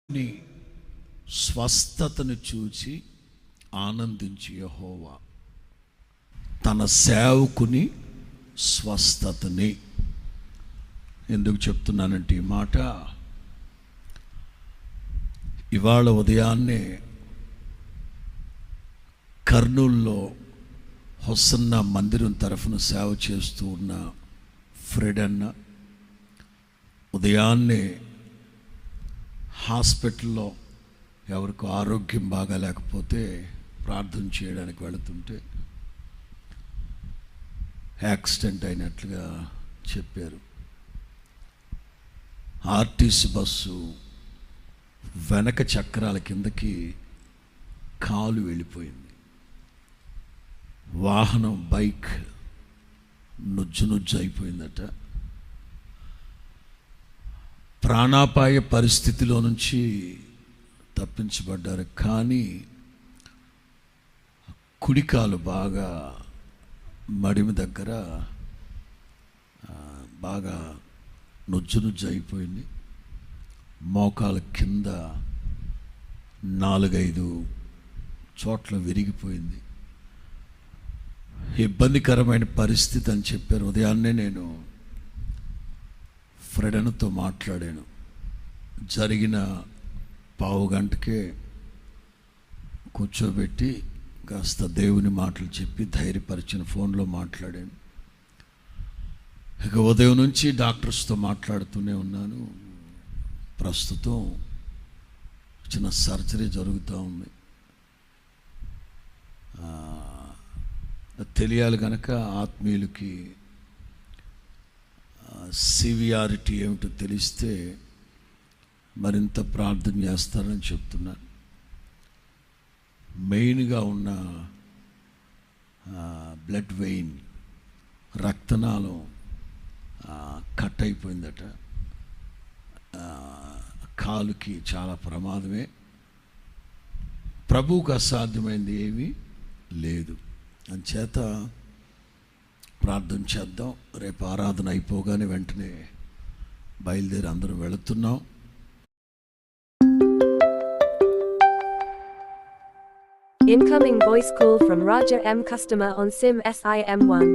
నీ స్వస్థతను చూచి ఆనందించి యెహోవా తన సేవకుని స్వస్థతని. ఎందుకు చెప్తున్నానంటే ఈ మాట, ఇవాళ ఉదయాన్నే కర్నూల్లో హొసన్నా మందిరం తరఫున సేవ చేస్తూ ఉన్న ఫ్రెడ్ అన్న ఉదయాన్నే హాస్పిటల్లో ఎవరికో ఆరోగ్యం బాగాలేకపోతే ప్రార్థన చేయడానికి వెళుతుంటే యాక్సిడెంట్ అయినట్లుగా చెప్పారు. ఆర్టీసీ బస్సు వెనక చక్రాల కిందకి కాలు వెళ్ళిపోయింది. వాహనం బైక్ నుజ్జు అయిపోయిందట. ప్రాణాపాయ పరిస్థితిలో నుంచి తప్పించబడ్డారు, కానీ కుడికాలు బాగా మడిమి దగ్గర బాగా నుజ్జు అయిపోయింది. మోకాల కింద 4-5 చోట్ల విరిగిపోయింది. ఇబ్బందికరమైన పరిస్థితి అని చెప్పారు. ఉదయాన్నే నేను ఫ్రెడన్తో మాట్లాడాను. జరిగిన పావు గంటకే కూర్చోబెట్టి కాస్త దేవుని మాటలు చెప్పి ధైర్యపరిచిన ఫోన్లో మాట్లాడాను. ఇక ఉదయం నుంచి డాక్టర్స్తో మాట్లాడుతూనే ఉన్నాను. ప్రస్తుతం చిన్న సర్జరీ జరుగుతూ ఉంది. తెలియాలి కనుక ఆత్మీయులకి సివియారిటీ ఏమిటో తెలిస్తే మరింత ప్రార్థన చేస్తారని చెప్తున్నాను. మెయిన్గా ఉన్న బ్లడ్ వెయిన్, రక్తనాళం కట్ అయిపోయిందట. కాలుకి చాలా ప్రమాదమే. ప్రభువుకు అసాధ్యమైంది ఏమీ లేదు. అంచేత ప్రార్థన చేద్దాం. రేపు ఆరాధన అయిపోగానే వెంటనే బయలుదేరి అందరం వెళుతున్నాం. Incoming voice call from Raja M. Customer on SIM SIM1.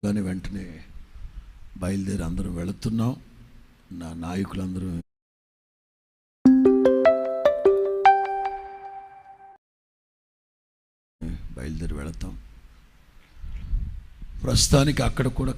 కానీ వెంటనే బయలుదేరి అందరం వెళుతున్నాం. నా నాయకులందరూ బయలుదేరి వెళతాం. ప్రస్తుతానికి అక్కడ కూడా